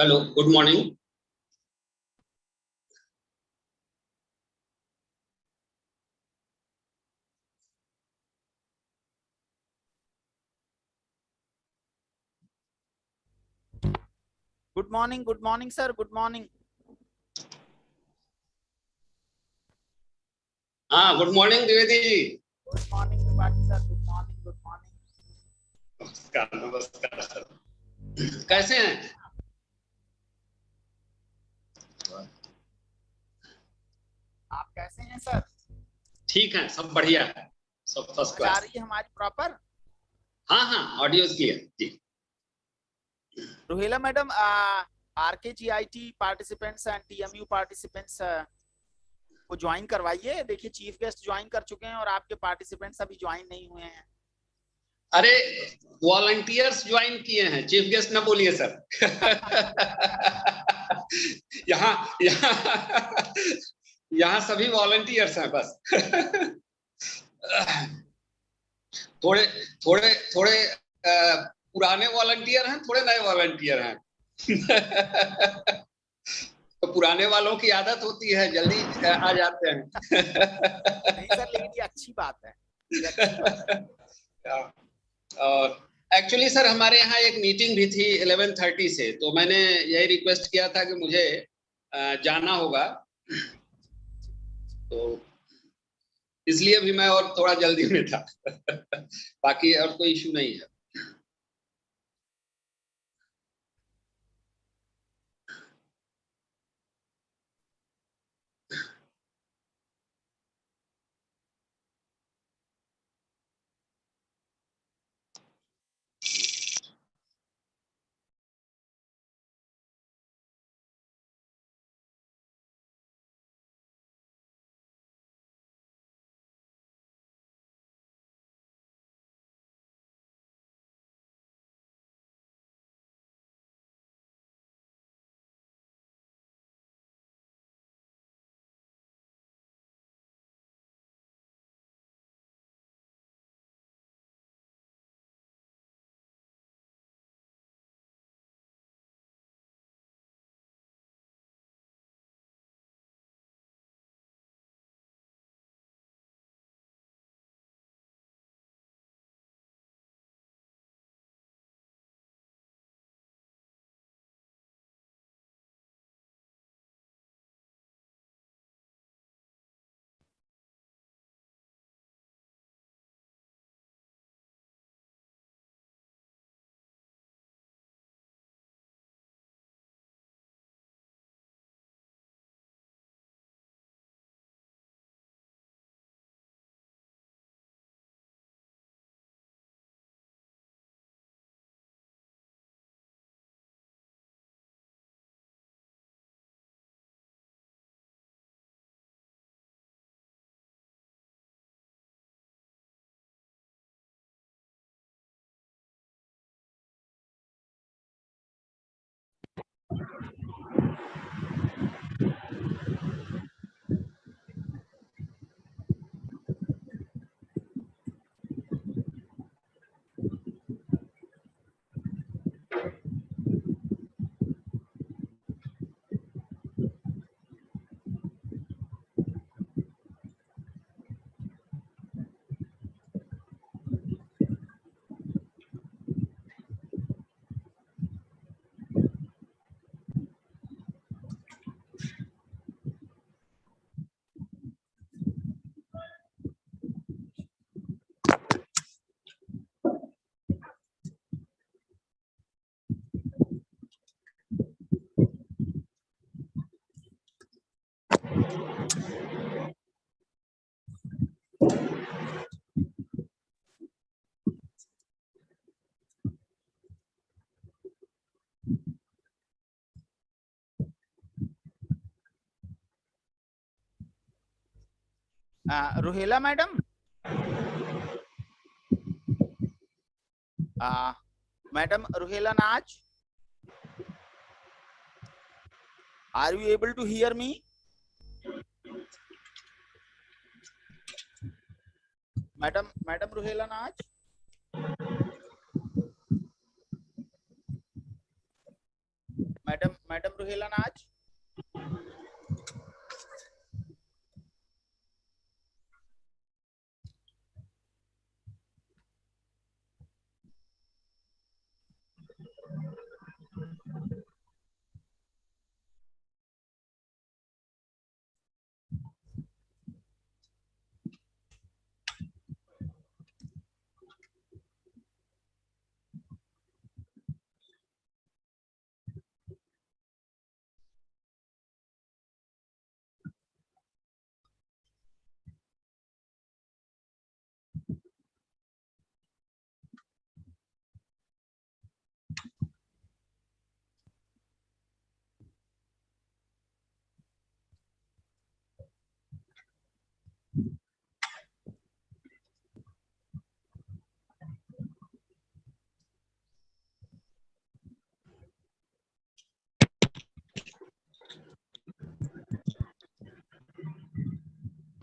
Hello, good morning. Good morning sir, good morning. हाँ, good morning Dwivedi ji. Good morning Tripathi sir, good morning, good morning. नमस्कार, नमस्कार sir. कैसे हैं? आप कैसे हैं सर? ठीक है, सब बढ़िया है, सब फर्स्ट आ क्लास। रही है हमारी प्रॉपर? हाँ हाँ, ऑडियो क्लियर जी। Rohela madam, RKGIT participants and TMU participants को ज्वाइन करवाइए। देखिए चीफ गेस्ट ज्वाइन कर चुके हैं और आपके पार्टिसिपेंट्स अभी ज्वाइन नहीं हुए हैं। अरे, वॉलंटियर्स ज्वाइन किए हैं, चीफ गेस्ट ना बोलिए सर। यहाँ यहाँ यहाँ सभी वॉलंटियर्स हैं बस। थोड़े थोड़े थोड़े पुराने वॉलंटियर हैं, थोड़े नए वॉलंटियर हैं। तो पुराने वालों की आदत होती है, जल्दी आ जाते हैं। नहीं सर, लेकिन ये अच्छी बात है, ये अच्छी बात है। और एक्चुअली सर हमारे यहाँ एक मीटिंग भी थी 11:30 से, तो मैंने यही रिक्वेस्ट किया था कि मुझे जाना होगा, तो इसलिए भी मैं और थोड़ा जल्दी में था। बाकी और कोई इशू नहीं है। Rohela madam, madam Rohela Naaz, are you able to hear me? Madam Rohela Naaz, madam Ruhela Naaz.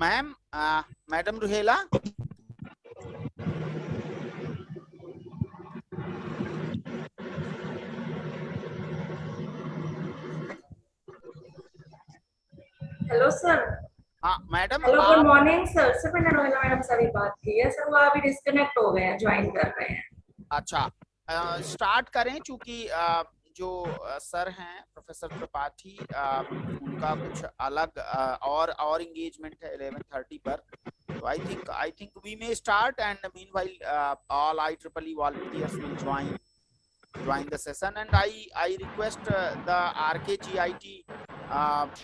Ma'am, madam Ruhela. Hello sir. हाँ मैडम, हेलो, गुड आप मॉर्निंग सर। सर मैंने रोहिला मैडम से अभी बात की है सर, वो अभी डिस्कनेक्ट हो गए हैं, ज्वाइन कर रहे हैं। अच्छा स्टार्ट करें, चूंकि जो सर हैं प्रोफेसर त्रिपाठी, उनका कुछ अलग और एंगेजमेंट है 11:30 पर। तो I think we may start, and meanwhile all IEEE volunteers will join the session, and I request the RKGIT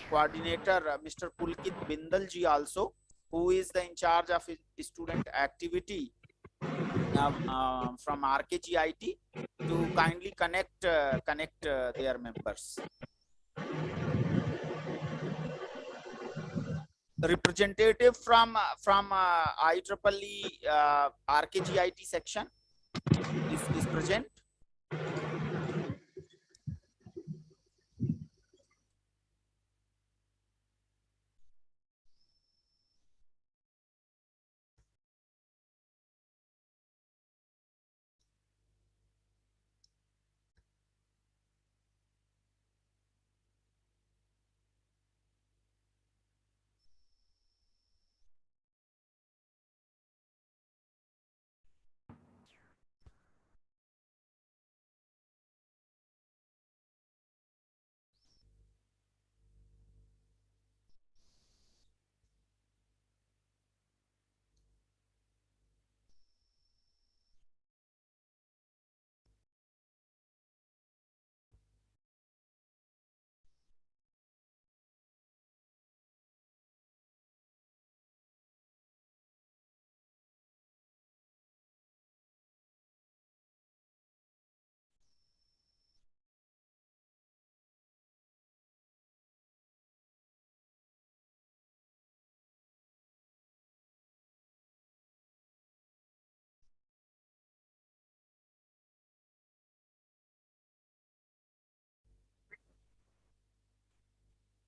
coordinator, Mr. Pulkit Bindal ji also, who is the in charge of student activity from RKGIT, to kindly connect their members. Representative from IEEE RKGIT section is present.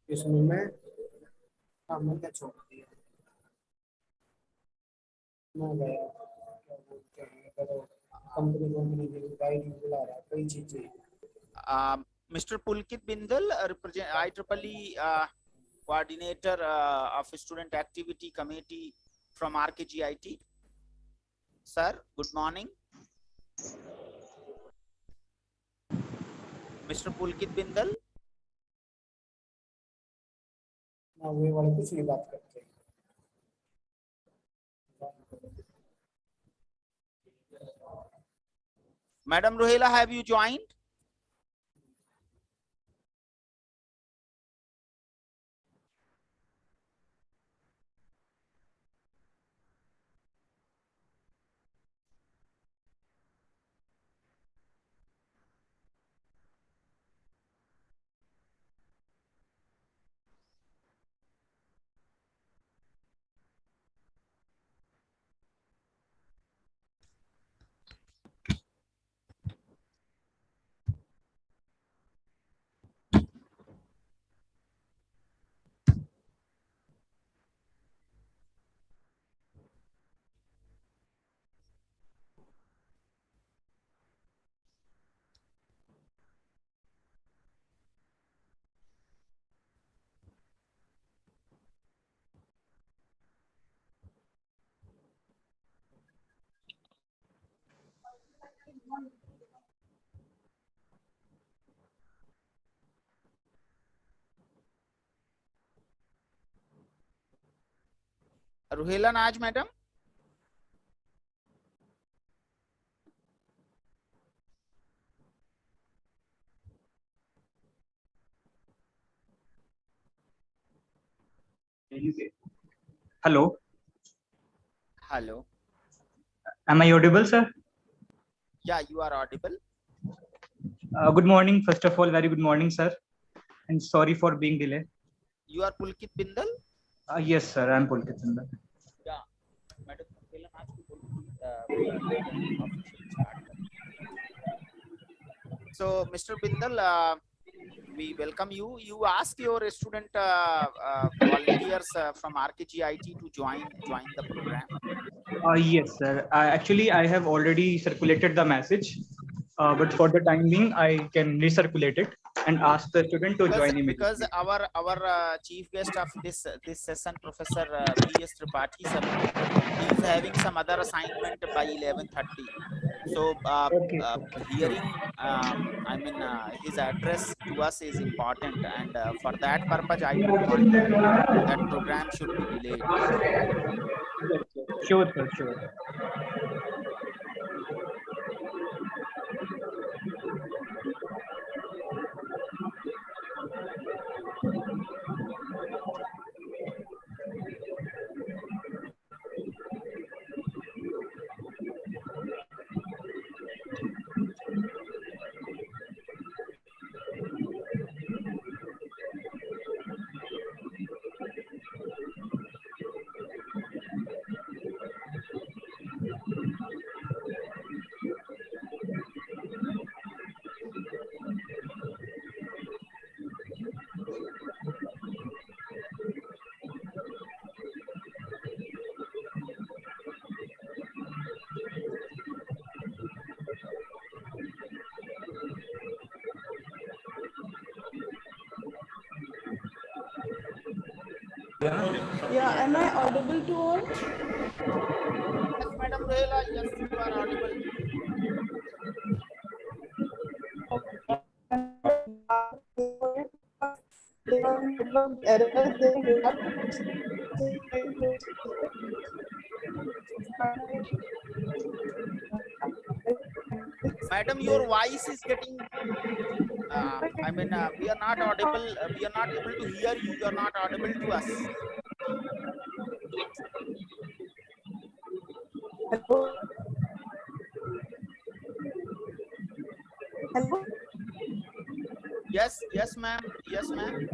इसमें मैं काम क्या छोड़ दिया। मैं गया क्या बोलते हैं करो कंपनी की गाइड बुला रहा है कई चीजें। Mr. Pulkit Bindal, represent IEEE coordinator of student activity committee from RKGIT. Sir, good morning. Mr. Pulkit Bindal. ना वे वाले कुछ नहीं बात करते। Madam Ruhela, have you joined? Ruhela नाज madam. Hello, Hello. am I audible, sir? Yeah, you are audible. Good morning. First of all, very good morning, sir. And sorry for being delayed. You are Pulkit Bindal. Yes, sir. I'm Pulkit Sundar. Yeah, madam Ruhela नाज को बोल कि officially start करें. So, Mr. Bindal, we welcome you. You ask your student volunteers from RKGIT to join the program. Yes, sir. Actually, I have already circulated the message, but for the time being, I can recirculate it and ask the student to join immediately. Because our chief guest of this session, Professor V.S. Tripathi sir, he is having some other assignment by 11:30. So hearing his address to us is important, and for that purpose I don't want that program should be delayed. Sure, sir. Sure. Yeah, am I audible to all? Yes, Madam Ruhela, yes, you are audible. Madam, your voice is getting. We are not audible. We are not able to hear you. You are not audible to us. Hello. Hello. Yes, ma'am. Yes, ma'am.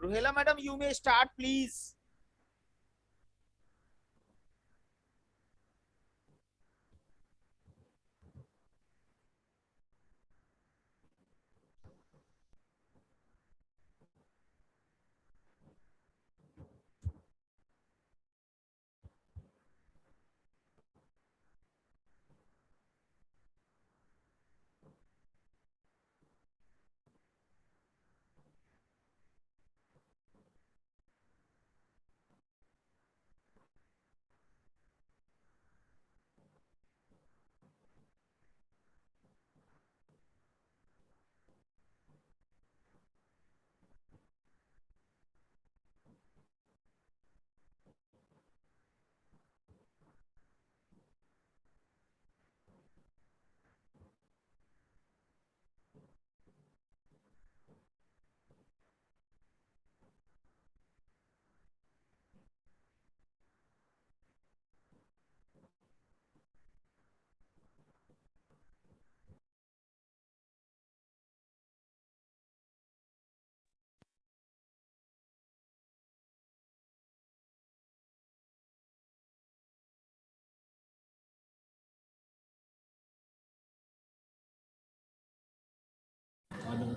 Ruhela, madam, you may start, please.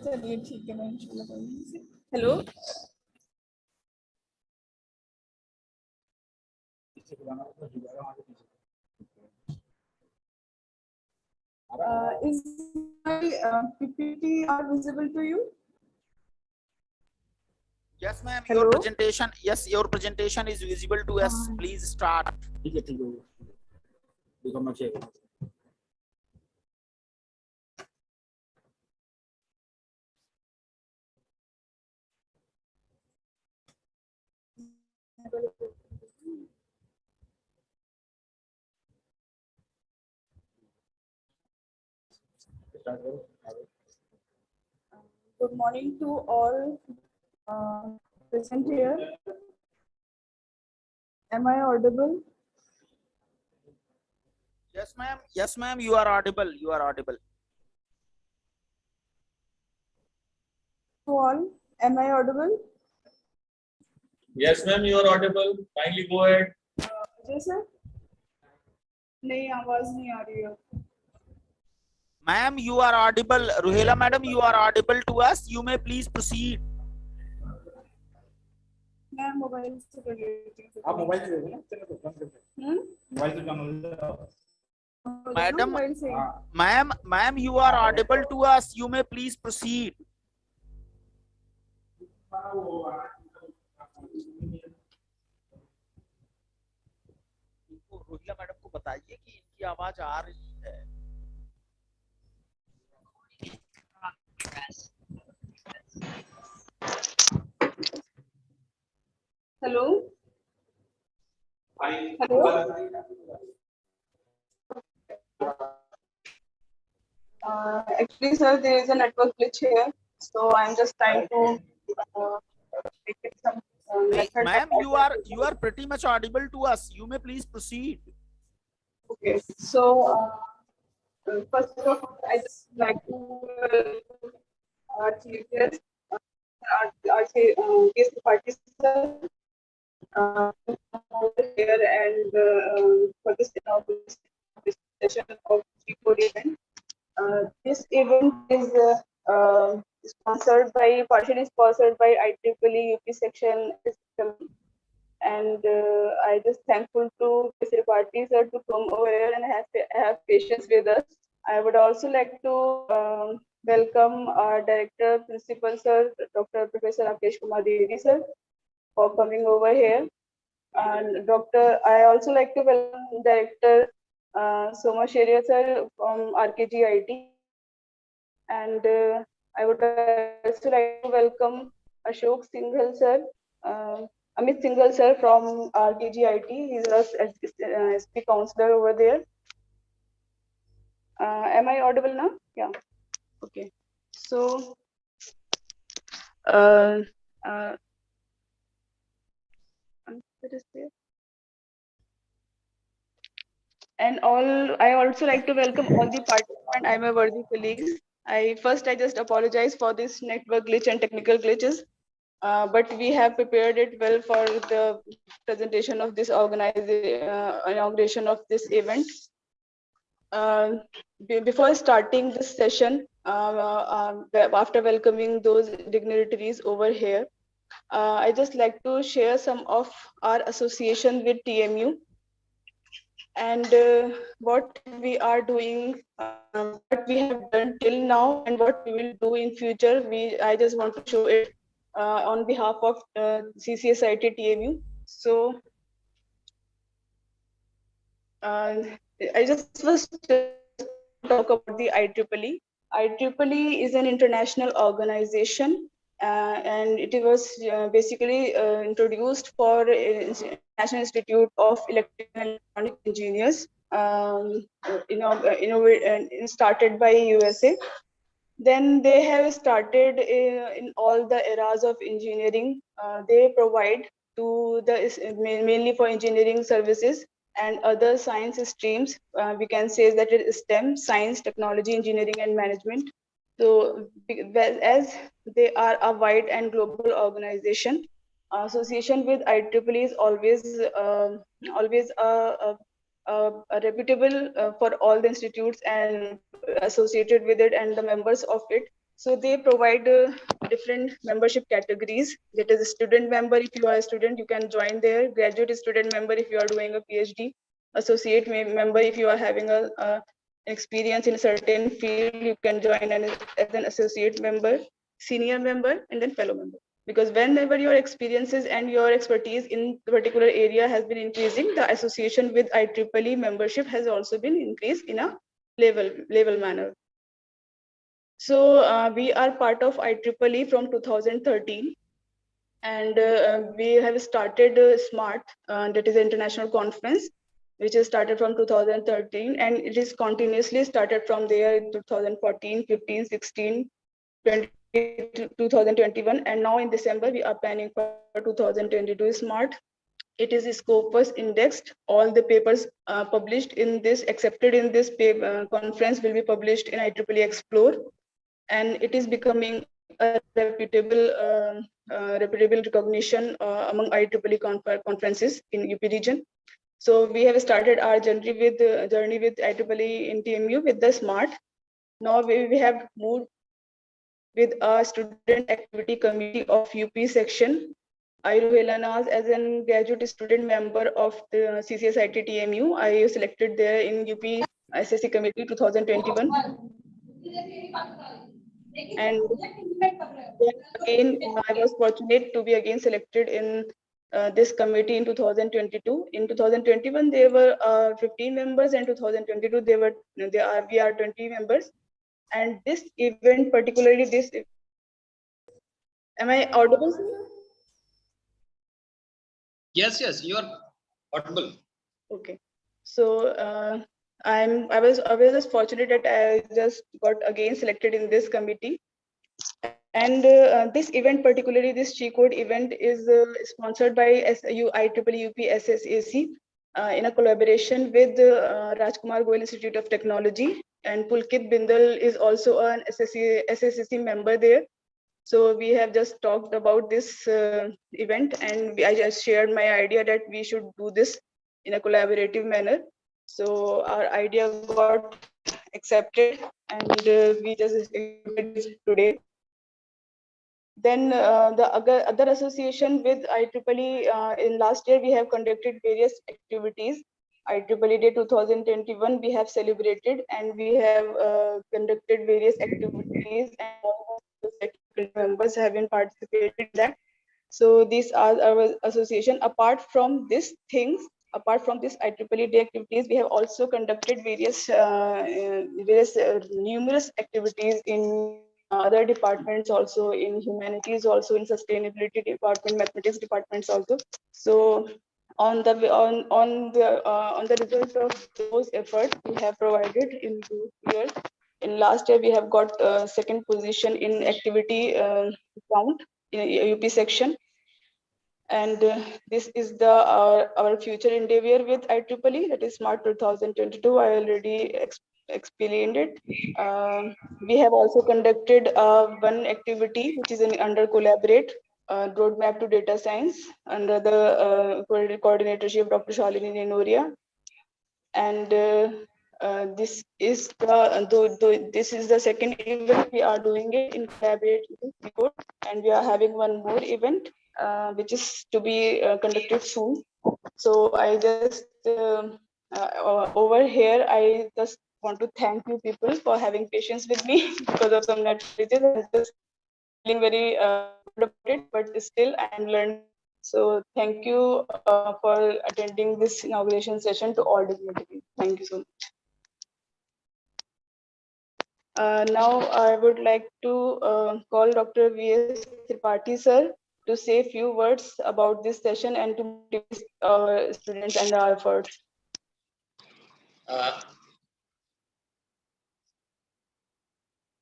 चलिए ठीक है, मैं इंशाल्लाह करूँगी। Hello, is my PPT are visible to you? Yes, ma'am. Hello? Your presentation. Yes, your presentation is visible to us. Please start. ठीक है देखो मैं check Good morning to all present here. Am I audible? Yes, ma'am. Yes, ma'am. You are audible. You are audible. To all, am I audible? Yes, ma'am, you are audible. Kindly go ahead. Ji sir, नहीं आवाज नहीं आ रही है। Ma'am, you are audible. Ruhela, madam, you are audible to us. You may please proceed. मैं mobile से कर रही थी। आप मोबाइल से देखो ना चलो तो बंद करते हैं मोबाइल से काम Madam, मोबाइल से ma'am, you are audible to us. You may please proceed. Rohila madam को बताइए कि इनकी आवाज आ रही है। Hello hello actually sir, there is a network glitch here, so I'm just trying to make it some method. Ma'am, you are pretty much audible to us. You may please proceed. Okay, so first of all, I just like to chief guest, our guest party sir, over here and for this session of Ieee Event. This event is partially sponsored by IEEE UP section, and I just thankful to Mr. Party sir to come over here and have patience with us. I would also like to welcome our director, principal sir, Dr. Professor Rakesh Kumar Devi sir, for coming over here. And I also like to welcome Director Soma Sheria sir from RKG and I would also like to welcome Ashok Singhal sir, Amit Singhal sir from RKG He is a SP counselor over there. Am I audible now? Yeah. Okay. So. And I also like to welcome all the participants. I'm a worthy colleagues. I just apologize for this network glitch and technical glitches, but we have prepared it well for the presentation of this inauguration of this event. Before starting this session, after welcoming those dignitaries over here, I just like to share some of our association with TMU and what we are doing, what we have done till now, and what we will do in future. I just want to show it on behalf of CCSIT TMU. So I just first talk about the IEEE. IEEE is an international organization, and it was basically introduced for National Institute of Electrical and Electronic Engineers, started by USA. Then they have started in all the eras of engineering. They provide to mainly for engineering services and other science streams. We can say that it is STEM, science, technology, engineering, and management. So as they are a wide and global organization, association with IEEE is always reputable for all the institutes and associated with it and the members of it. So they provide different membership categories. That is a student member. If you are a student, you can join there. Graduate student member if you are doing a PhD. Associate member if you are having a experience in a certain field, you can join as an associate member, senior member, and then fellow member. Because whenever your experiences and your expertise in the particular area has been increasing, the association with IEEE membership has also been increased in a level manner. So we are part of IEEE from 2013, and we have started SMART, that is an international conference, which is started from 2013, and it is continuously started from there in 2014, 15, 16, 20, 2021, and now in December we are planning for 2022 SMART. It is Scopus indexed. All the papers published in this, accepted in this conference, will be published in IEEE Explore, and it is becoming a reputable recognition among IEEE conferences in UP region. So we have started our journey with IEEE in TMU with the SMART. Now we have moved with a student activity committee of UP section. I, Rohila Naz, as a graduate student member of the CCSIT TMU, I selected there in UP SSC committee 2021. And again, I was fortunate to be again selected in this committee in 2022. In 2021, there were 15 members, and 2022 we are 20 members. And this event, particularly this, am I audible? Yes, you are audible. Okay, so I was just fortunate that I just got again selected in this committee. And this event, particularly this Cheat Code event, is sponsored by IEEE UP SSAC in a collaboration with Rajkumar Goyal Institute of Technology, and Pulkit Bindal is also an SSAC member there. So we have just talked about this event, and I just shared my idea that we should do this in a collaborative manner. So our idea got accepted, and we just executed this today. Then the other association with IEEE, in last year we have conducted various activities. IEEE Day 2021 we have celebrated, and we have conducted various activities, and all the members have been participated in that. So these are our association. Apart from these things, apart from this IEEE Day activities, we have also conducted various numerous activities in other departments, also in humanities, also in sustainability department, mathematics departments also. So on the result of those efforts we have provided in 2 years. In last year we have got second position in activity count in UP section. And this is the our future endeavor with IEEE, that is SMART 2022. I already explained it. We have also conducted one activity which is under collaborate, roadmap to data science, under the coordinatorship of Dr. Shalini Nenoria. And this is the second event we are doing it in collaboration with Cheat Code, and we are having one more event which is to be conducted soon. So I just over here I just want to thank you people for having patience with me because of some net glitches. I'm just feeling very good about it, but still I am learning. So thank you for attending this inauguration session to all dignitaries. Thank you so much. Now I would like to call Dr. V.S. Tripathi sir to say a few words about this session and to motivate our students and our efforts.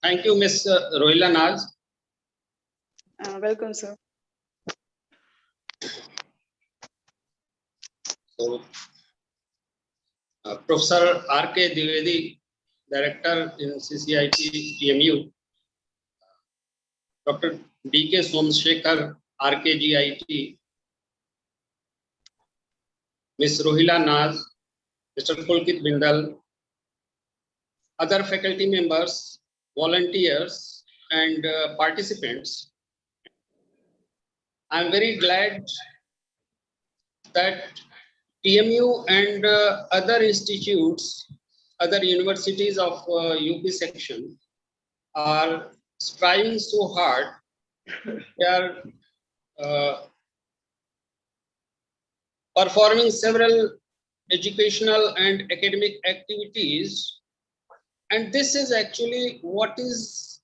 Thank you, Ms. Rohila Naz. Welcome, sir. So, Professor R.K. Dwivedi, Director in CCIT TMU, Dr. D.K. Somsekhar, RKGIT, Ms. Rohila Naz, Mr. Pulkit Bindal, other faculty members, volunteers, and participants. I'm very glad that TMU and other institutes, other universities of UP section are striving so hard. They are performing several educational and academic activities, and this is actually what is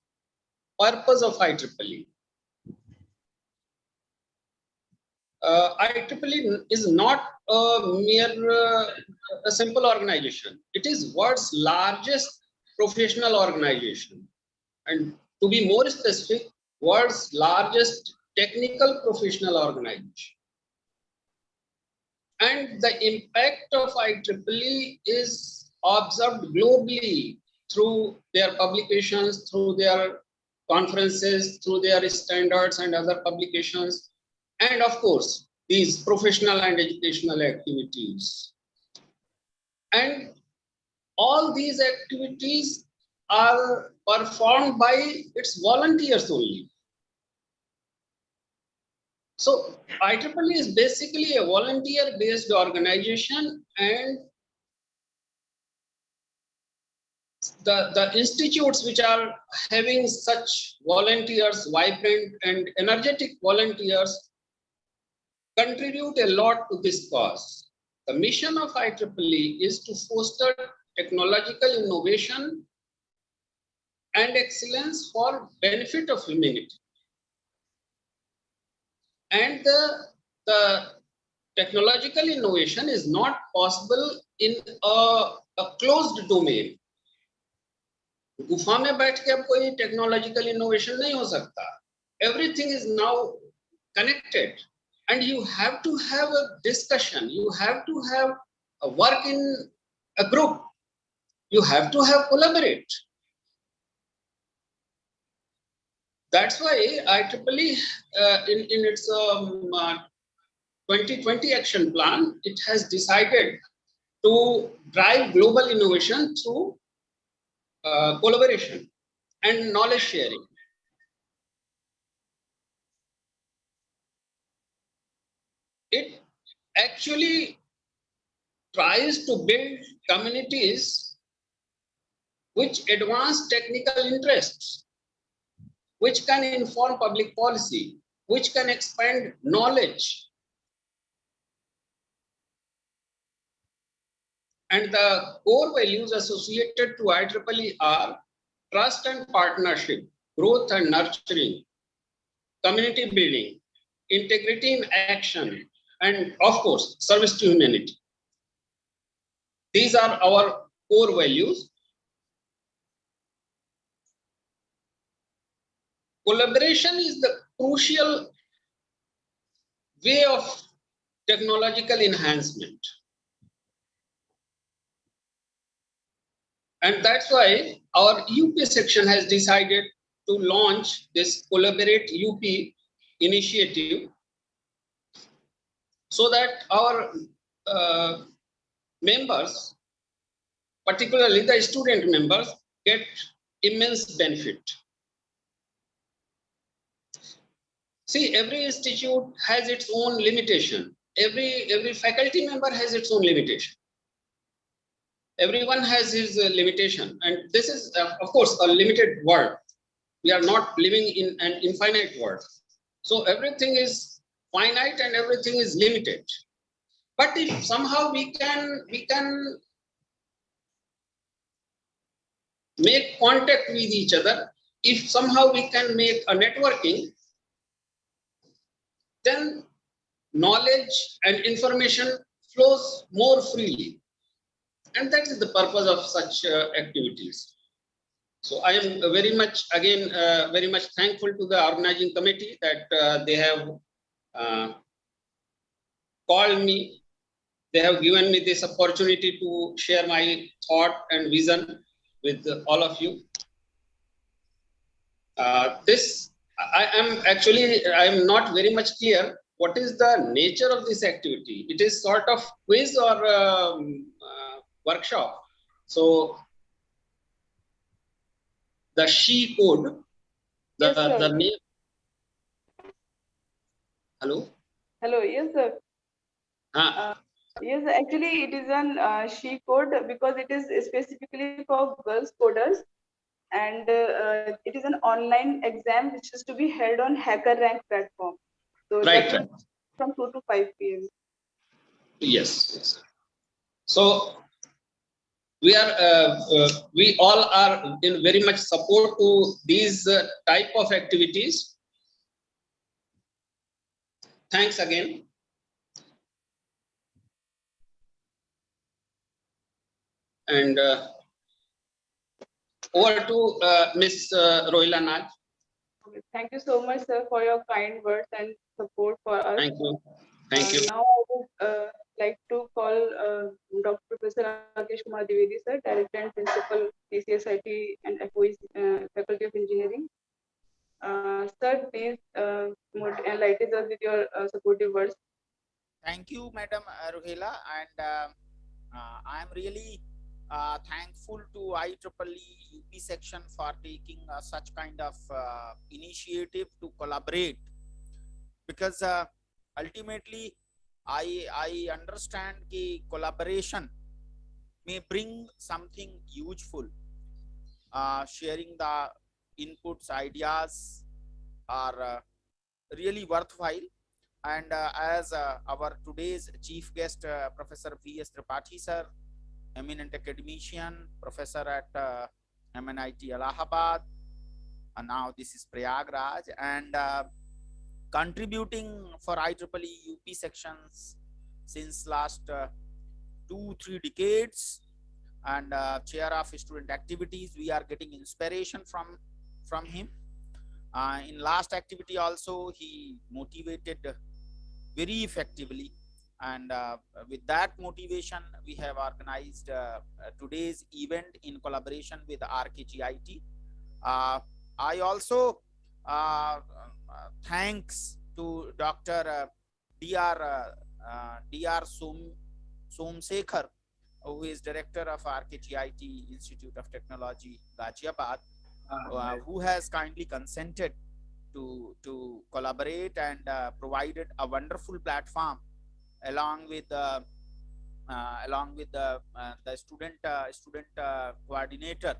purpose of IEEE. IEEE is not a mere a simple organization. It is world's largest professional organization, and to be more specific, world's largest technical professional organization. And the impact of IEEE is observed globally through their publications, through their conferences, through their standards and other publications, and of course, these professional and educational activities. And all these activities are performed by its volunteers only. So IEEE is basically a volunteer-based organization, and the institutes which are having such volunteers, vibrant and energetic volunteers, contribute a lot to this cause. The mission of IEEE is to foster technological innovation and excellence for benefit of humanity. And the technological innovation is not possible in a closed domain. गुफा में बैठ के अब कोई technological innovation नहीं हो सकता. Everything is now connected, and you have to have a discussion. You have to have a work in a group. You have to have collaborate. That's why IEEE, in its 2020 action plan, it has decided to drive global innovation through collaboration and knowledge sharing. It actually tries to build communities which advance technical interests, which can inform public policy, which can expand knowledge. And the core values associated to IEEE are trust and partnership, growth and nurturing, community building, integrity in action, and of course, service to humanity. These are our core values. Collaboration is the crucial way of technological enhancement. And that's why our UP section has decided to launch this Collaborate UP initiative, so that our members, particularly the student members, get immense benefit. See, every institute has its own limitation. Every faculty member has its own limitation. Everyone has his limitation, and this is, of course, a limited world. We are not living in an infinite world. So everything is finite and everything is limited. But if somehow we can make contact with each other, if somehow we can make a networking, then knowledge and information flows more freely. And that is the purpose of such activities. So I am very much, again, very much thankful to the organizing committee that they have called me. They have given me this opportunity to share my thought and vision with all of you. I am not very much clear what is the nature of this activity. It is sort of quiz or workshop. So the SHE code Yes, sir. The name. Hello. Hello. Yes, sir. Ah, Yes, actually, it is an she code because it is specifically for girls coders, and it is an online exam which is to be held on Hacker Rank platform. So right, that right. will from 2 to 5 p.m. Yes, yes. So we all are in very much support to these type of activities. Thanks again. And over to Miss Rohila Nag. Okay. Thank you so much, sir, for your kind words and support for us. Thank you. Thank you. Now I would like to call Dr. Professor Rakesh Kumar Dwivedi, sir, Director and Principal, PCSIT and FOE, Faculty of Engineering. Sir, please enlighten us with your supportive words. Thank you, Madam Ruhela, and I am really thankful to IEEE UP section for taking such kind of initiative to collaborate, because ultimately I understand that collaboration may bring something useful. Sharing the inputs, ideas are really worthwhile. And as our today's chief guest, Professor V.S. Tripathi sir, eminent academician, professor at MNIT Allahabad, and now this is Prayagraj, and contributing for IEEE UP sections since last 2-3 decades, and chair of student activities. We are getting inspiration from him. In last activity also, he motivated very effectively, and with that motivation, we have organized today's event in collaboration with RKGIT. I also thanks to Dr. Dr. Somsekhar, who is director of RKGIT Institute of Technology, Ghaziabad, who has kindly consented to collaborate and provided a wonderful platform along with the student coordinator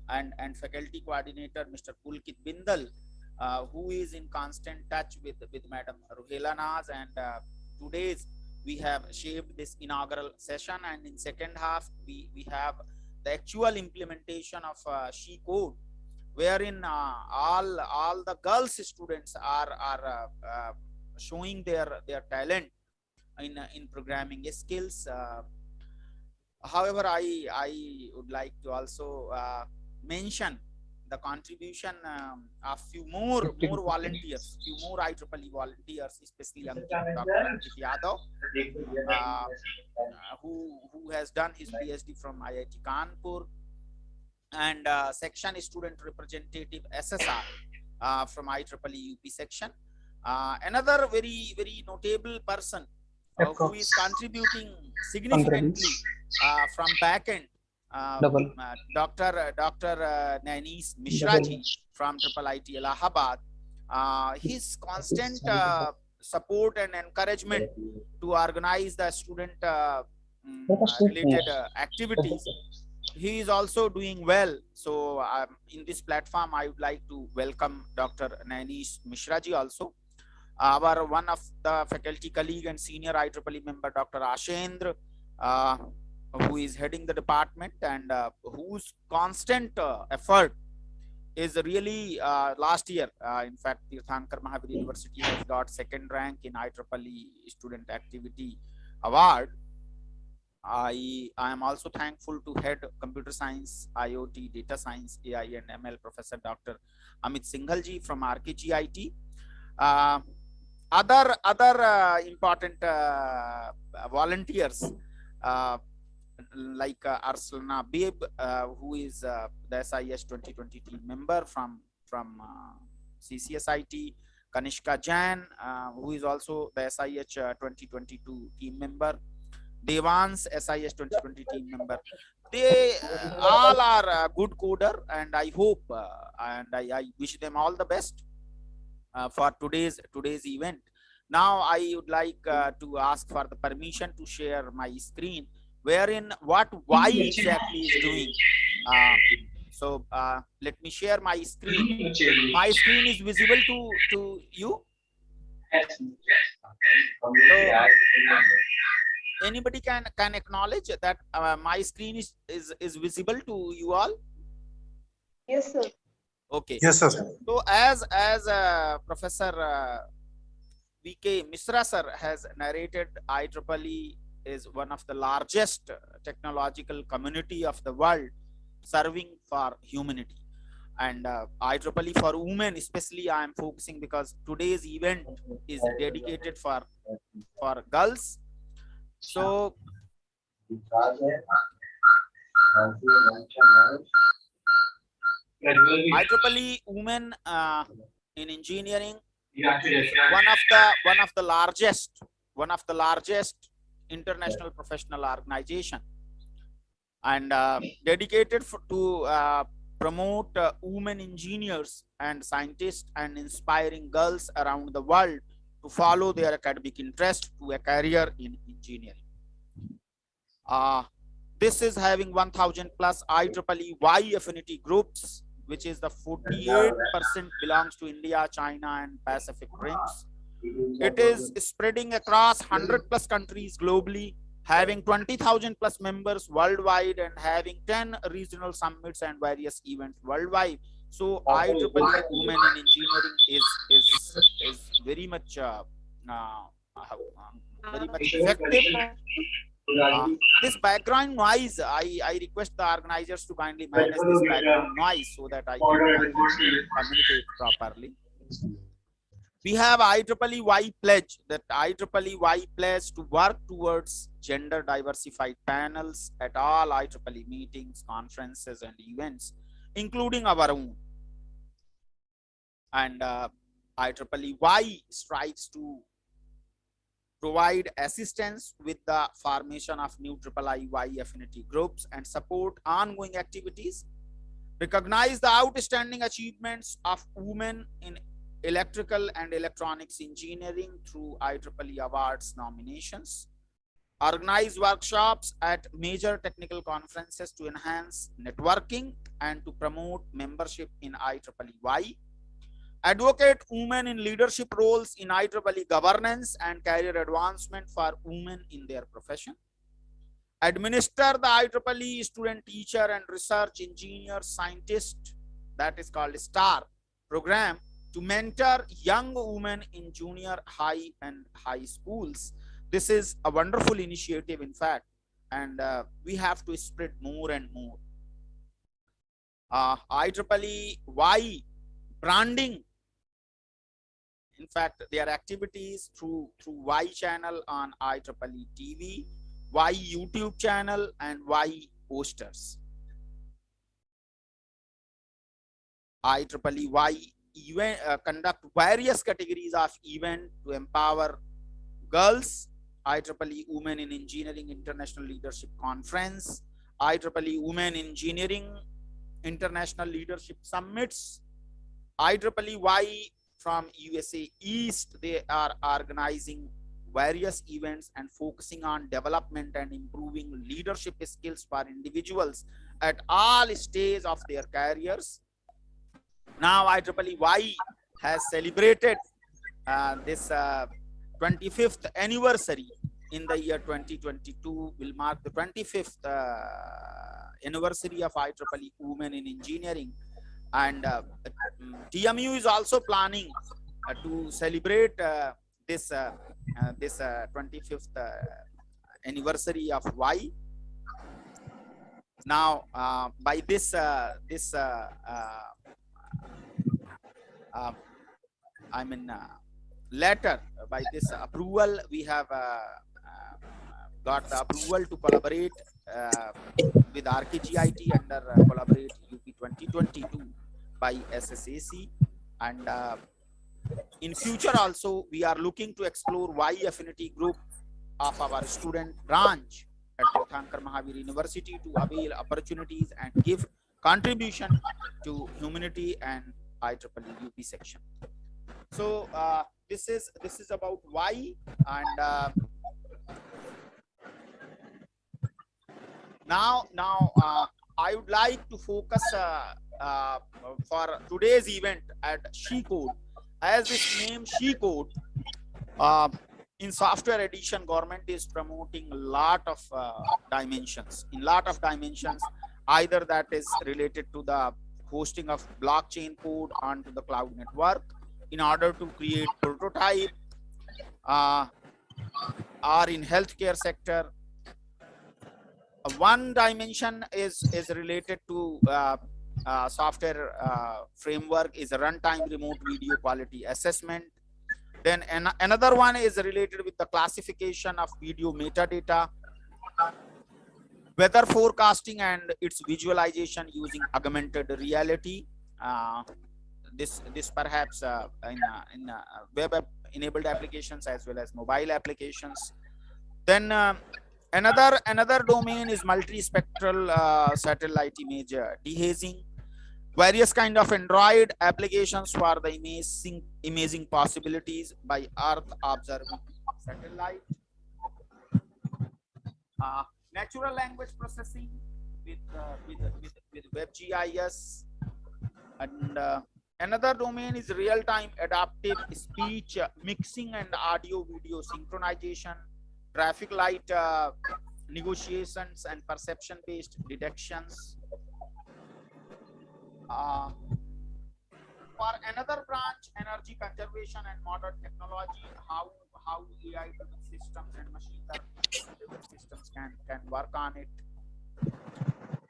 and faculty coordinator, Mr. Pulkit Bindal, who is in constant touch with Madam Ruhela Naz, and today's we have shaped this inaugural session, and in second half we have the actual implementation of she code, wherein all the girls students are showing their talent in programming skills. However, I would like to also mention the contribution of few more volunteers, few more IEEE volunteers, especially Dr. Ankit Yadav, who has done his PhD from IIT Kanpur, and section student representative SSR from IEEE UP section. Another very notable person who is contributing significantly from back end, Dr. Nanis Mishraji from IIIT Allahabad. His constant support and encouragement to organize the student related activities, he is also doing well. So in this platform, I would like to welcome Dr. Nanis Mishraji also. Our one of the faculty colleague and senior IEEE member, Dr. Ashendra, who is heading the department, and whose constant effort is really last year. In fact, Tirthankar Mahavir University has got second rank in IEEE Student Activity Award. I am also thankful to head computer science, IoT, data science, AI and ML, Professor Dr. Amit Singhalji from RKGIT. Other important volunteers like Arslana Babe, who is the SIS 2020 team member from CCSIT, Kanishka Jain, who is also the SIH 2022 team member, Devans, SIS 2020 team member. they all are good coder, and I hope and I wish them all the best for today's event. Now I would like to ask for the permission to share my screen, wherein what why exactly is doing. So let me share my screen. My screen is visible to you. So anybody can acknowledge that my screen is visible to you all. Yes, sir. Okay. Yes, sir. So as Professor VK Misra sir has narrated, IEEE is one of the largest technological community of the world, serving for humanity. And IEEE for women, especially, I am focusing because today's event is dedicated for girls. So IEEE women in engineering, one of the largest international professional organization, and dedicated to promote women engineers and scientists and inspiring girls around the world to follow their academic interest to a career in engineering. This is having 1000 plus IEEE Y affinity groups, which is the 48% belongs to India, China, and Pacific rims. It is spreading across 100 plus countries globally, having 20,000 plus members worldwide, and having 10 regional summits and various events worldwide. So IEEE Women in Engineering is very much effective. This background noise, I request the organizers to kindly manage this background noise so that I can communicate properly. We have IEEE Y pledge, that IEEE Y pledge to work towards gender diversified panels at all IEEE meetings, conferences, and events, including our own. And IEEE Y strives to provide assistance with the formation of new IIIY affinity groups and support ongoing activities, recognize the outstanding achievements of women in electrical and electronics engineering through IEEE awards nominations, organize workshops at major technical conferences to enhance networking and to promote membership in IEEE, advocate women in leadership roles in IEEE governance and career advancement for women in their profession, administer the IEEE student teacher and research engineer scientist, that is called STAR program, to mentor young women in junior high and high schools. This is a wonderful initiative, in fact, and we have to spread more and more. IEEE Y branding, in fact, their activities through Y channel on IEEE TV, Y YouTube channel, and Y posters. IEEE Y event conduct various categories of event to empower girls. IEEE Women in Engineering International Leadership Conference, IEEE Women in Engineering International Leadership Summits, IEEE Y from USA East, they are organizing various events and focusing on development and improving leadership skills for individuals at all stages of their careers. Now IEEE Y has celebrated this 25th anniversary in the year 2022, will mark the 25th anniversary of IEEE Women in Engineering. And TMU is also planning to celebrate this 25th anniversary of Y. Now, by this letter, by this approval, we have got the approval to collaborate with RKGIT under Collaborate UP 2022 by SSAC, and in future also we are looking to explore Y affinity group of our student branch at Tirthankar Mahavir University to avail opportunities and give contribution to humanity and IEEE UP section. So this is about why, and now I would like to focus for today's event at She Code. As this name She Code, in software edition, government is promoting a lot of dimensions. In lot of dimensions, either that is related to the hosting of blockchain code onto the cloud network in order to create prototype, or in healthcare sector. One dimension is related to software framework is a runtime remote video quality assessment. Then another one is related with the classification of video metadata, weather forecasting and its visualization using augmented reality. This perhaps in web enabled applications as well as mobile applications. Then another domain is multispectral satellite image dehazing, various kind of Android applications for the imaging possibilities by Earth observing satellite, natural language processing with WebGIS, and another domain is real-time adaptive speech mixing and audio-video synchronization, traffic light negotiations and perception-based detections. For another branch, energy conservation and modern technology, how AI-driven systems and machine learning systems can work on it.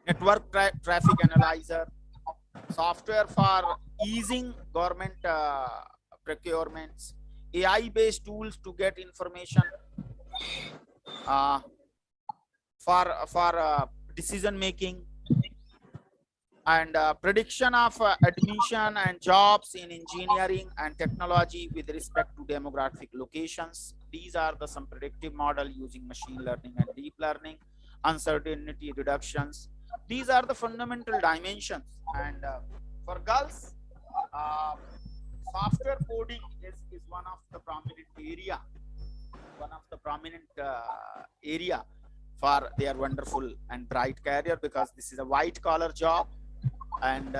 Network traffic analyzer, software for easing government procurements, AI-based tools to get information for decision making, and prediction of admission and jobs in engineering and technology with respect to demographic locations. These are some predictive model using machine learning and deep learning, uncertainty reductions. These are the fundamental dimensions. And for girls, software coding is one of the prominent area for their wonderful and bright career, because this is a white collar job and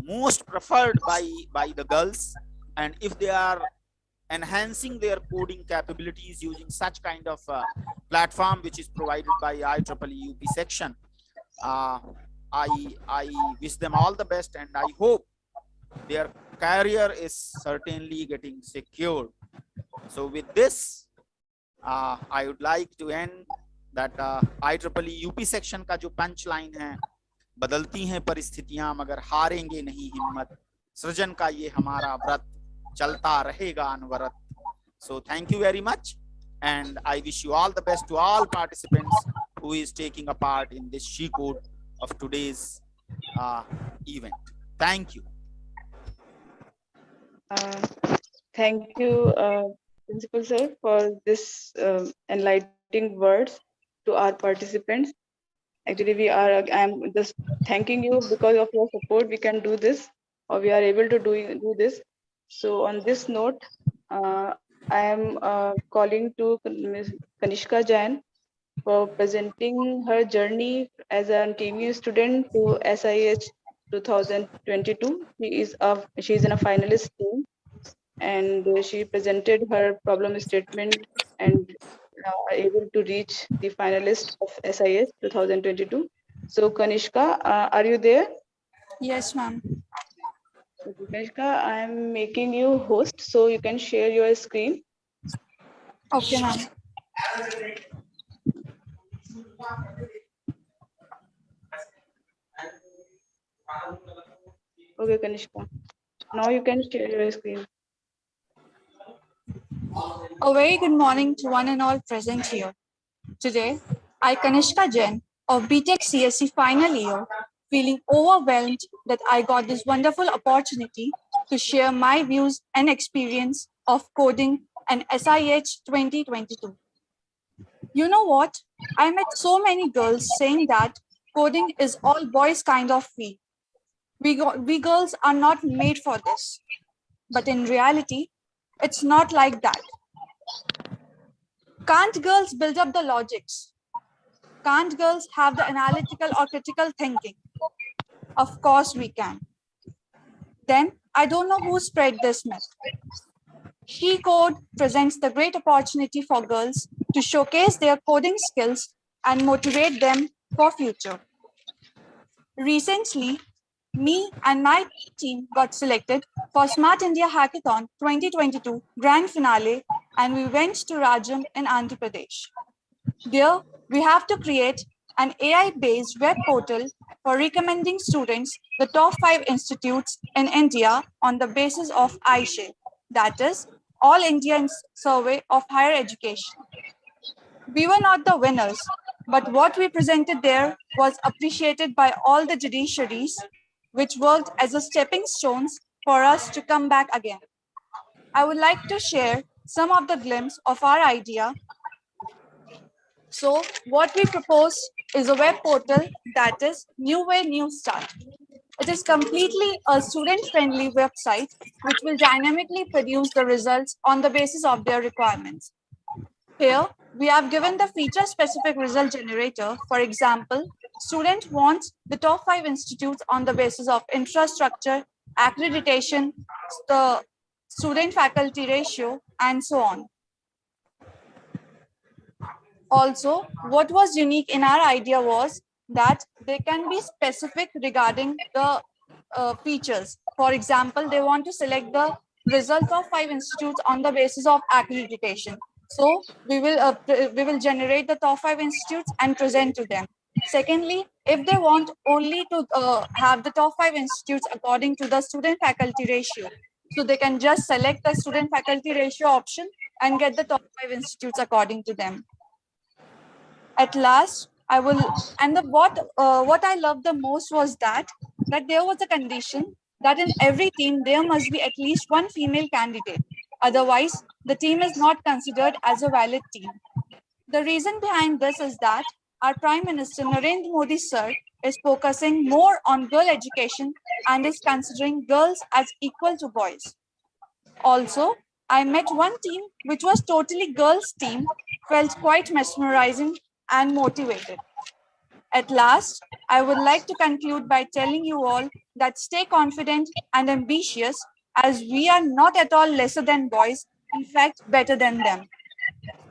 most preferred by the girls. And if they are enhancing their coding capabilities using such kind of platform which is provided by IEEE UP section, I wish them all the best, and I hope their career is certainly getting secured. So with this, I would like to end that IEEE UP section का जो punch line है, बदलती हैं परिस्थितियां मगर हारेंगे नहीं हिम्मत, सृजन का ये हमारा व्रत चलता रहेगा अनवरत. So thank you very much, and I wish you all the best to all participants who is taking a part in this She Code of today's event. Thank you. Thank you, Principal Sir, for this enlightening words to our participants. Actually, I'm just thanking you, because of your support we can do this, or we are able to do this. So on this note, I am calling to Ms. Kanishka Jain for presenting her journey as an TMU student to SIH 2022. She is in a finalist team, and she presented her problem statement and able to reach the finalist of SIH 2022. So Kanishka, are you there? Yes, ma'am. Okay, Kanishka, I am making you host, so you can share your screen. Okay, ma'am. Okay, Kanishka. Now you can share your screen. A very good morning to one and all present here. Today, I, Kanishka Jain of BTech CSC final year, feeling overwhelmed that I got this wonderful opportunity to share my views and experience of coding and SIH 2022. You know what? I met so many girls saying that coding is all boys kind of field. We girls are not made for this. But in reality, it's not like that. Can't girls build up the logics? Can't girls have the analytical or critical thinking? Of course we can. Then I don't know who spread this myth. She Code presents the great opportunity for girls to showcase their coding skills and motivate them for future. Recently, me and my team got selected for Smart India Hackathon 2022 Grand Finale, and we went to Rajam in Andhra Pradesh. There, we have to create an AI-based web portal for recommending students the top 5 institutes in India on the basis of Ieee, that is, All Indian Survey of Higher Education. We were not the winners, but what we presented there was appreciated by all the judiciaries, which worked as a stepping stones for us to come back again. I would like to share some of the glimpse of our idea. So what we propose is a web portal that is New Way, New Start. It is completely a student-friendly website which will dynamically produce the results on the basis of their requirements. Here, we have given the feature-specific result generator. For example, student wants the top 5 institutes on the basis of infrastructure, accreditation, the student-faculty ratio, and so on. Also, what was unique in our idea was that they can be specific regarding the features. For example, they want to select the result of 5 institutes on the basis of accreditation. So we will generate the top 5 institutes and present to them. Secondly, if they want only to have the top 5 institutes according to the student faculty ratio, so they can just select the student faculty ratio option and get the top 5 institutes according to them. At last, I will, and what I loved the most was that there was a condition that in every team there must be at least one female candidate. Otherwise, the team is not considered as a valid team. The reason behind this is that our Prime Minister Narendra Modi sir is focusing more on girl education and is considering girls as equal to boys. Also, I met one team which was totally girls' team, felt quite mesmerizing and motivated. At last, I would like to conclude by telling you all that stay confident and ambitious, as we are not at all lesser than boys, in fact, better than them.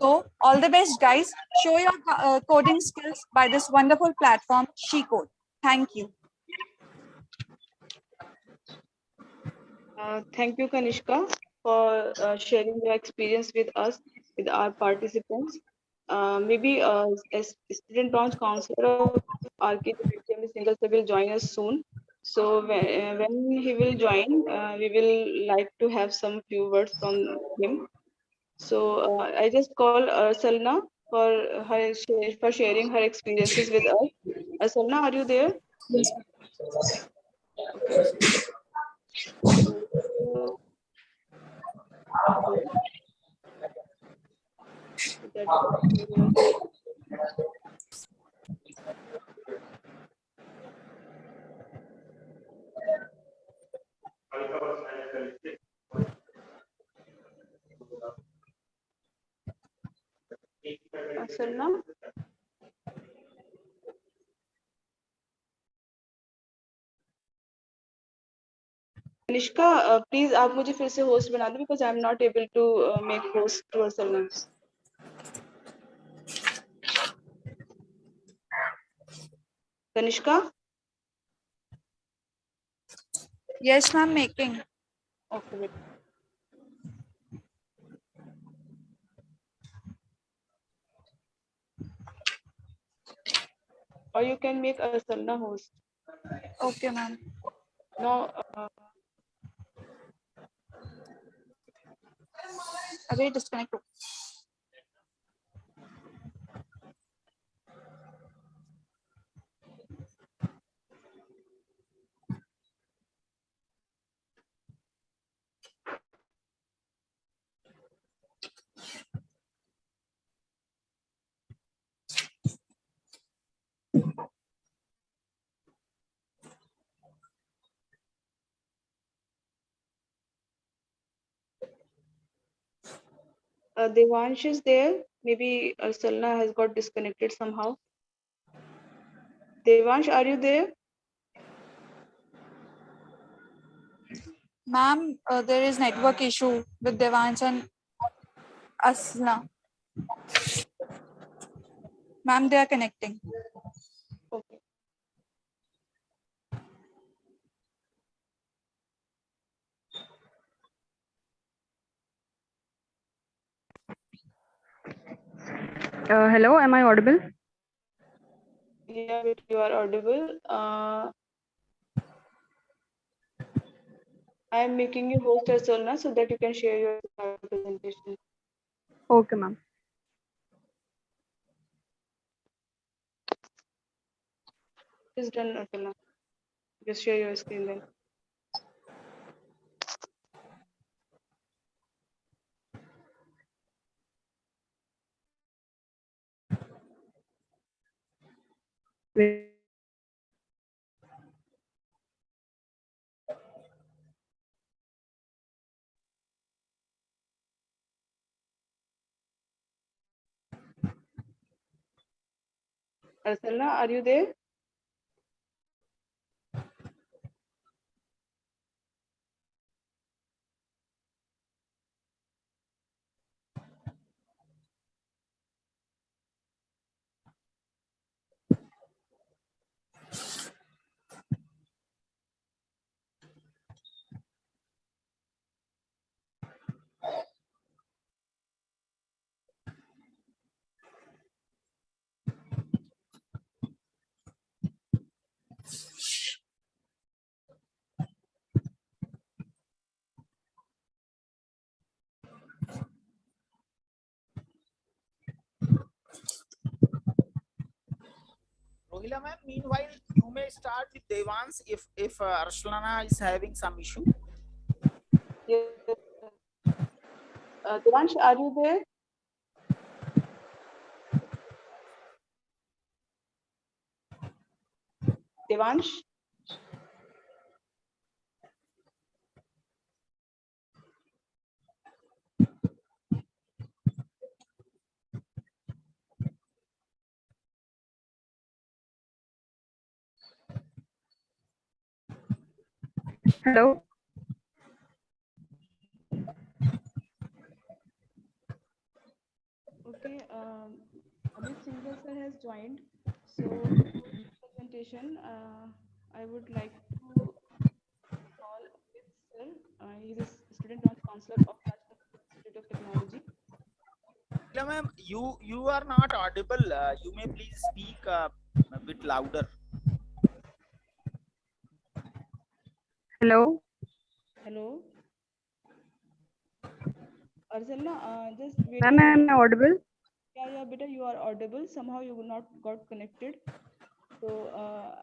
So, all the best, guys. Show your coding skills by this wonderful platform, SheCode. Thank you. Thank you, Kanishka, for sharing your experience with us, with our participants. Maybe as student branch counselor of RK Single Sir will join us soon. So when he will join, we will like to have some few words from him. So I just call Salna for for sharing her experiences with us. Salna, are you there? Yes. Okay. So, hello. That your voice. Salna. Nishka please आप मुझे फिर से host बना दो because I am not able to make host to Salna Tanishka Yes, ma'am, making. Okay wait or you can make a Salna host Okay, ma'am. now Again, disconnect. Devansh is there. Maybe Salna has got disconnected somehow. Devansh, are you there? Ma'am, there is network issue with Devansh and Asna. Ma'am, they are connecting. Okay. Hello, am I audible? Yeah, but you are audible. I am making you host as Salna so that you can share your presentation. Okay, ma'am. It's done, Salna. Just share your screen then. Salna, are you there? Rohila ma'am, meanwhile, you may start with Devans if Arslana is having some issue. Yes. Devansh, are you there? Devansh? Hello. Okay, Amit Singhal sir has joined. So, presentation, I would like to call Amit sir. He's a student launch counselor of Rajasthan Institute of Technology. Rohila ma'am, you are not audible. You may please speak a bit louder. Hello. Hello. Arsalna, just wait Ma'am, a am minute. I audible? Yeah, beta, you are audible. Somehow you not got connected. So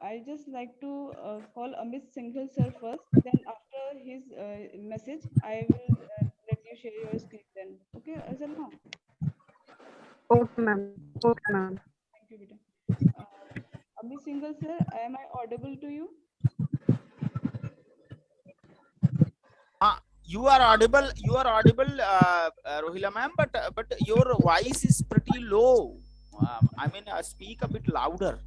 I just like to call Amit Singhal sir first. Then after his message, I will let you share your screen then. Okay, Arsalna? Okay, ma'am. Okay, ma'am. Thank you, beta. Amit Singhal sir, am I audible to you? You are audible. You are audible, Rohila ma'am, but your voice is pretty low. I mean, speak a bit louder.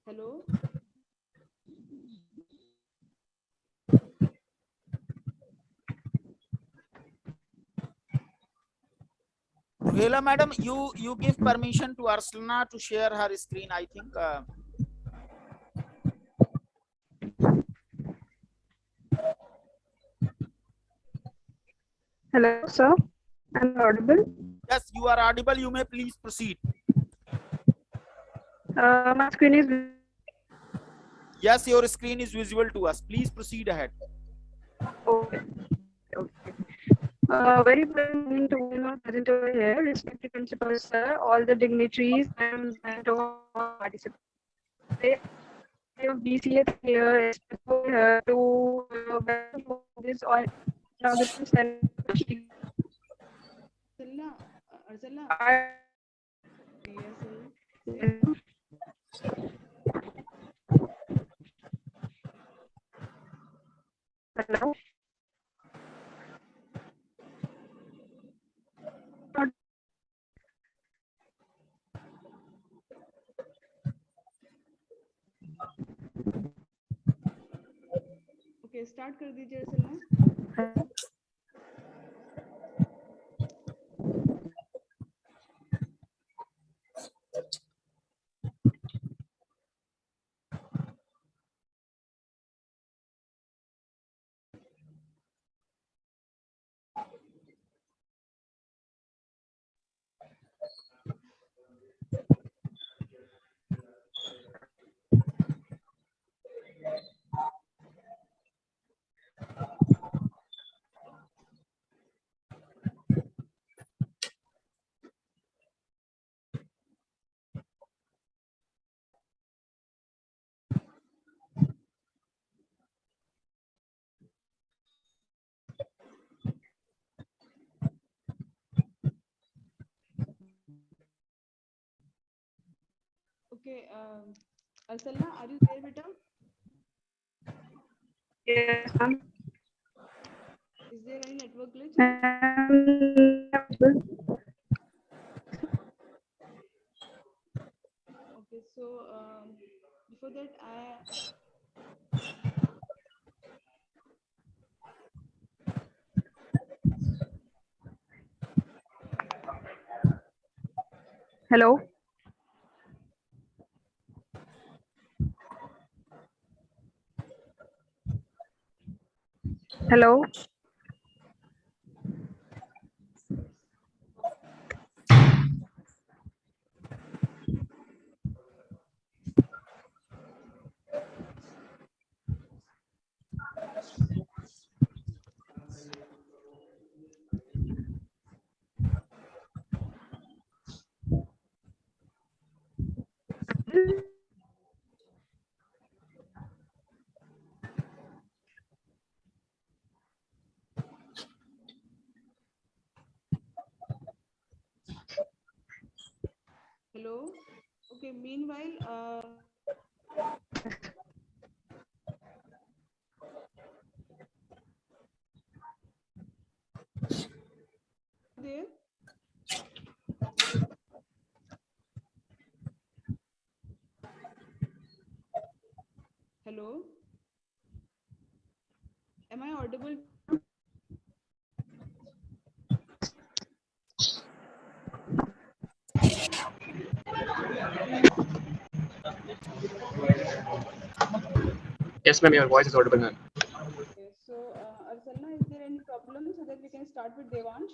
Hello. Rohila madam, you give permission to Arslana to share her screen. I think. Hello, sir. Am I audible? Yes, you are audible. You may please proceed. My screen is. Yes, your screen is visible to us. Please proceed ahead. Okay. Okay. Very good morning to all present over here, respected principal sir, all the dignitaries and all participants. Today, of BCA here is here to welcome you this all Now the send. Hello. Okay, start कर दीजिए असल में. Okay, Arsalna, are you there, beta? Yes, ma'am. Is there any network glitch? Okay, so before that, Hello. Hello. hello. Okay, meanwhile, there. Hello. Am I audible? Yes, ma'am, your voice is audible, ma'am. Okay, so Arsalna, is there any problem so that we can start with Devansh?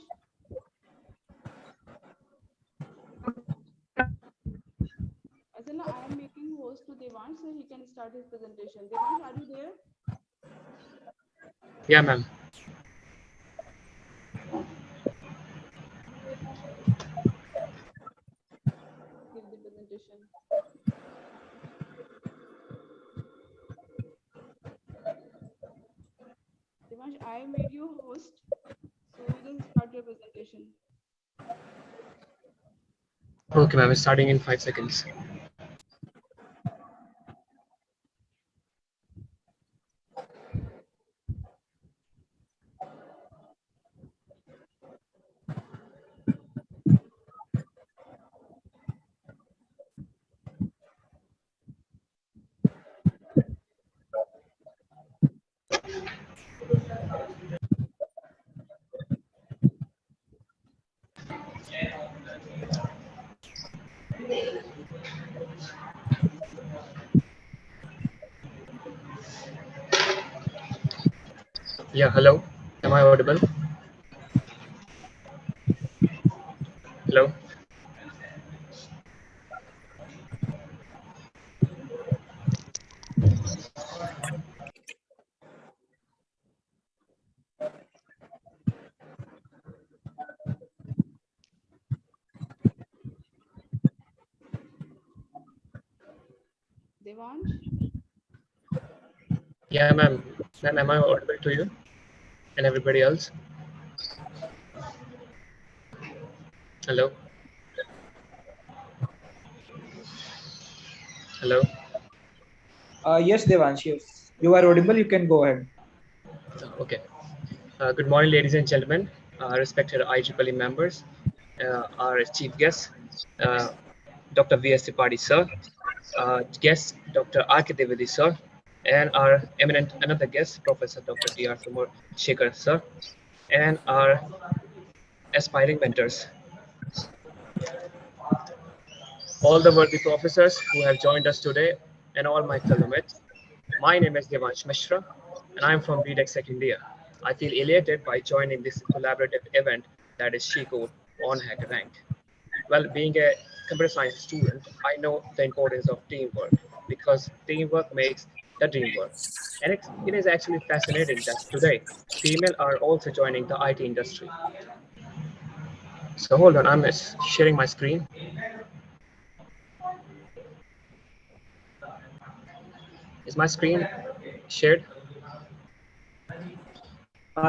Arsalna, I am making host to Devansh so he can start his presentation. Devansh, are you there? Yeah, ma'am. Give the presentation. Devansh, I made you host, so you just start your presentation. Okay, ma'am, it's starting in 5 seconds. Yeah, hello. Am I audible? Hello. Devansh? Yeah, ma'am. Ma'am, am I audible to you? and everybody else. Hello. Hello. Yes, Devansh, yes. You are audible, you can go ahead. Okay. Good morning, ladies and gentlemen, respected IEEE members, our chief guest, uh, Dr. V.S. Tripathi, sir, guest, Dr. R.K. Devadi, sir, and our eminent another guest, Professor Dr. D.R. Sumar Shekhar, sir, and our aspiring mentors, all the worthy professors who have joined us today, and all my fellow mates. My name is Devansh Mishra, and I'm from BTech second year. I feel elated by joining this collaborative event that is SheCode on HackerRank. Well, being a computer science student, I know the importance of teamwork because teamwork makes the dream work. And it is actually fascinating that today, female are also joining the IT industry. So hold on, I'm sharing my screen. Is my screen shared?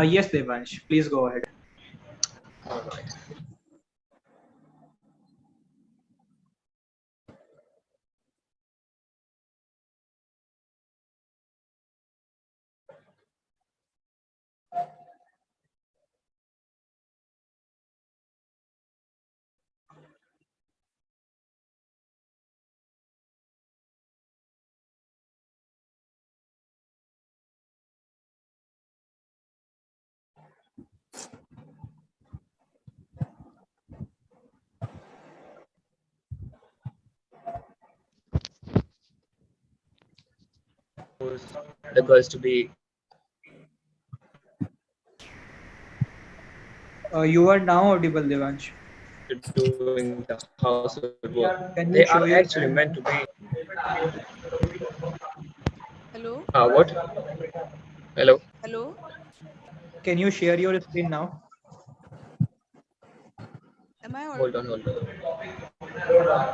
Yes, Devansh, please go ahead. All right. The girls to be You are now audible, Devansh. doing the household work. They are Can you actually show your meant to screen be. now? Hello, What? Hello. hello. Can you share your screen now? Am I Hold audible? on, hold on.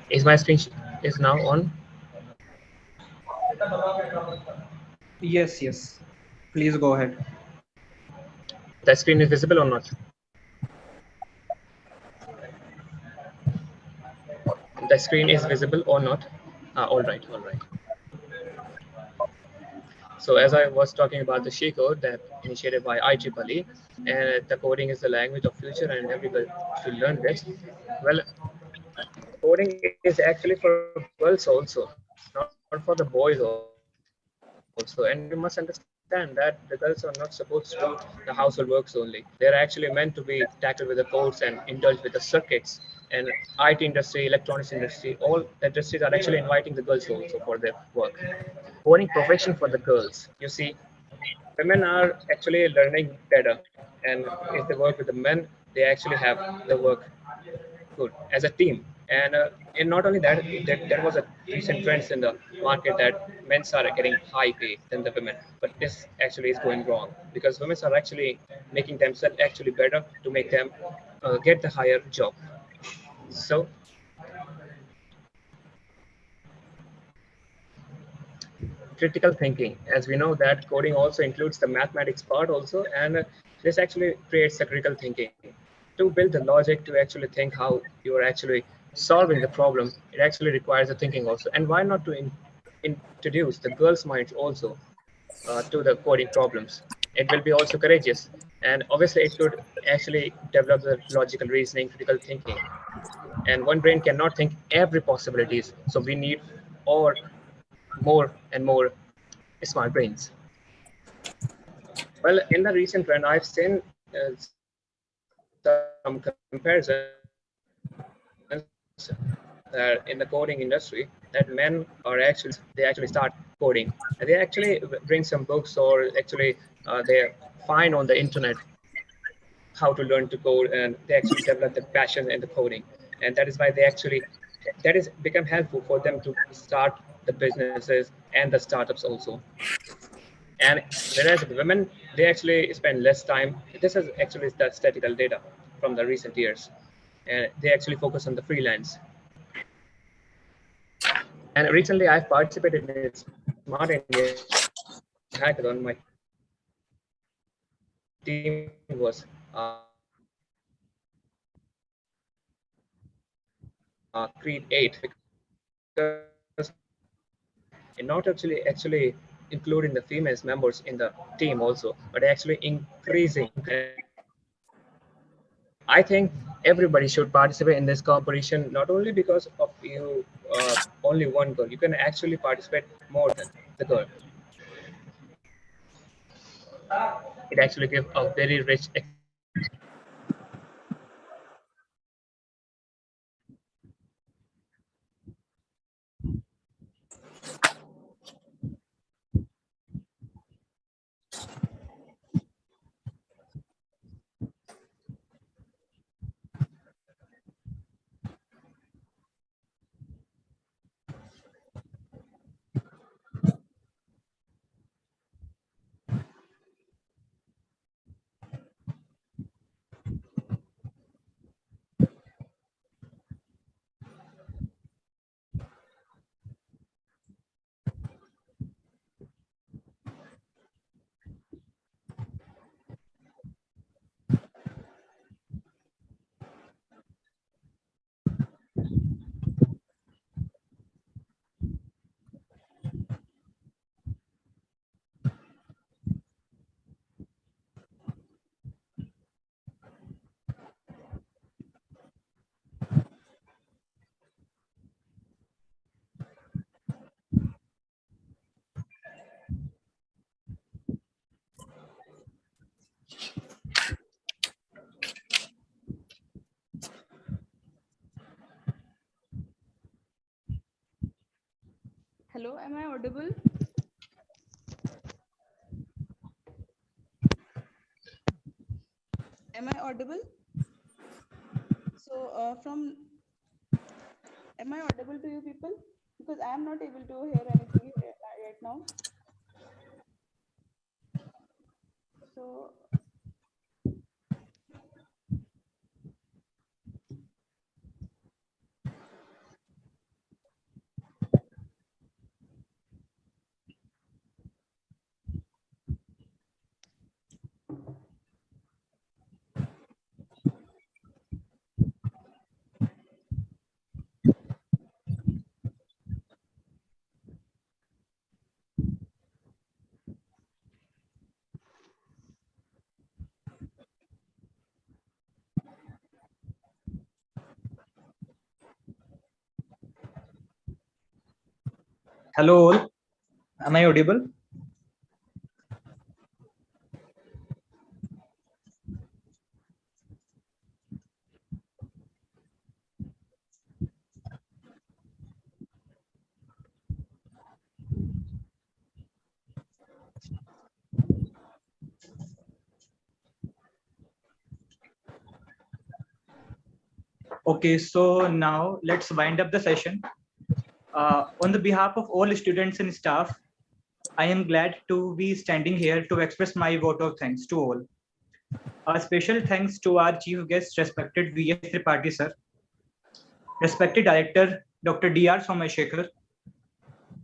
Is my screen is now on? Yes, yes. Please go ahead. The screen is visible or not? The screen is visible or not? All right, all right. So as I was talking about the She Code that initiated by IEEE, and the coding is the language of future, and everybody should learn this. Well, coding is actually for girls also, not for the boys also. And we must understand that the girls are not supposed to do the household works only. They're actually meant to be tackled with the codes and indulge with the circuits. And IT industry, electronics industry, all the industries are actually inviting the girls also for their work. Coding profession for the girls. You see, women are actually learning better, and if they work with the men, they actually have the work good as a team. And not only that, there was a recent trends in the market that men's are getting high pay than the women, but this actually is going wrong because women are actually making themselves actually better to make them get the higher job. So critical thinking, as we know that coding also includes the mathematics part also, and this actually creates the critical thinking to build the logic to actually think how you are actually solving the problem. It actually requires a thinking also, and why not to introduce the girls minds also to the coding problems. It will be also courageous, and obviously it could actually develop the logical reasoning, critical thinking, and one brain cannot think every possibilities, so we need or more and more smart brains. Well, in the recent trend, I've seen some comparisons that in the coding industry, that men are actually they actually start coding. They actually bring some books or actually they find on the internet how to learn to code, and they actually develop the passion in the coding, and that is why they actually that is become helpful for them to start the businesses and the startups also. And whereas women, they actually spend less time. This is actually the statistical data from the recent years, and they actually focus on the freelance. And recently I've participated in a small Smart India hackathon, my team was create 8 because and not actually including the female members in the team also, but actually increasing. I think everybody should participate in this competition, not only because of you, only one girl. You can actually participate more than the girl. It actually gives a very rich Hello, am I audible? Am I audible? So, am I audible to you people? Because I am not able to hear anything right now. So, Hello all. Am I audible? Okay, so now let's wind up the session. On the behalf of all students and staff, I am glad to be standing here to express my vote of thanks to all. A special thanks to our chief guest, respected V.S. Tripathi sir, respected director Dr. D.R. Somashekar,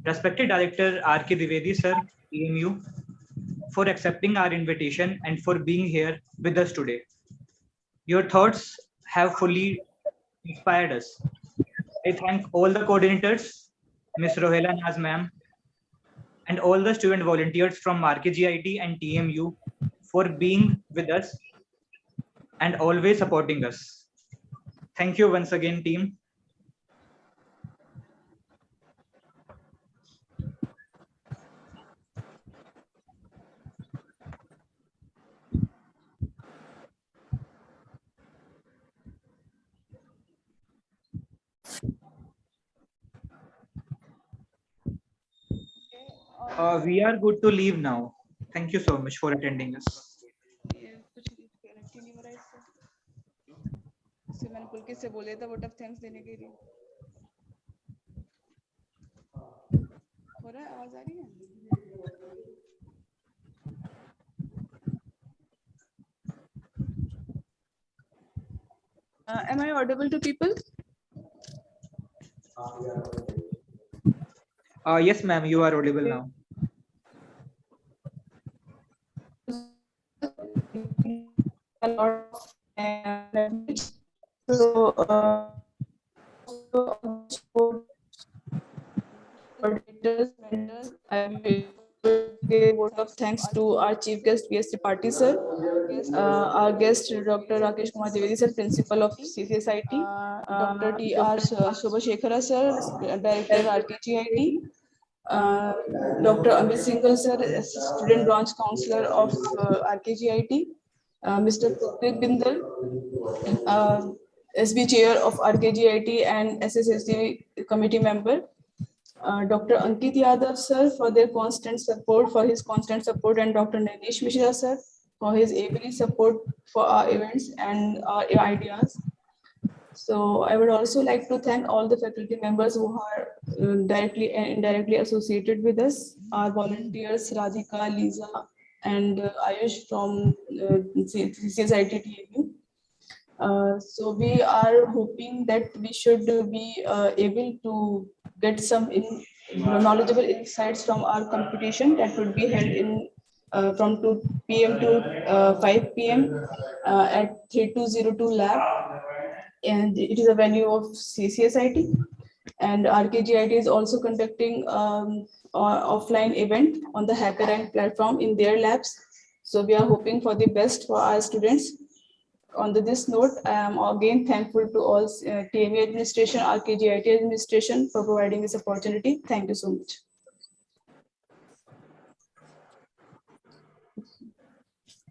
respected director R.K. Divedi sir, EMU, for accepting our invitation and for being here with us today. Your thoughts have fully inspired us. I thank all the coordinators, Ms. Rohela Naz ma'am, and all the student volunteers from RKGIT and TMU for being with us and always supporting us. Thank you once again, team. We are good to leave now. Thank you so much for attending us. ये कुछ connect ही नहीं हो रहा है इससे। इससे मैंने पुलकित से बोले था vote of thanks देने के लिए। हो रहा है, आवाज आ रही है? Am I audible to people? Yes, ma'am, you are audible now. A lot of so coordinators, mentors, I will give a vote of thanks to our chief guest, B.S. Tripathi sir, our guest, Dr. Rakesh Kumar Dwivedi sir, principal of CCSIT, Dr. T.R. Shobhashekhara sir, director RKGIT, Dr. Amit Singhal sir, student branch counselor of RKGIT, Mr. Purpreet Bindal, SB chair of RKGIT and SSSD committee member, Dr. Ankit Yadav sir for their constant support, and Dr. Nanish Mishra sir for his able support for our events and our ideas. So I would also like to thank all the faculty members who are directly and indirectly associated with us, our volunteers, Radhika, Lisa, and Ayush from CSIT TMU. So we are hoping that we should be able to get some knowledgeable insights from our competition that would be held in from 2 p.m. to 5 p.m. At 3202 lab, and it is a venue of CCSIT, and RKGIT is also conducting offline event on the HackerRank platform in their labs. So we are hoping for the best for our students. On this note, I am again thankful to all TMA administration, RKGIT administration for providing this opportunity. Thank you so much.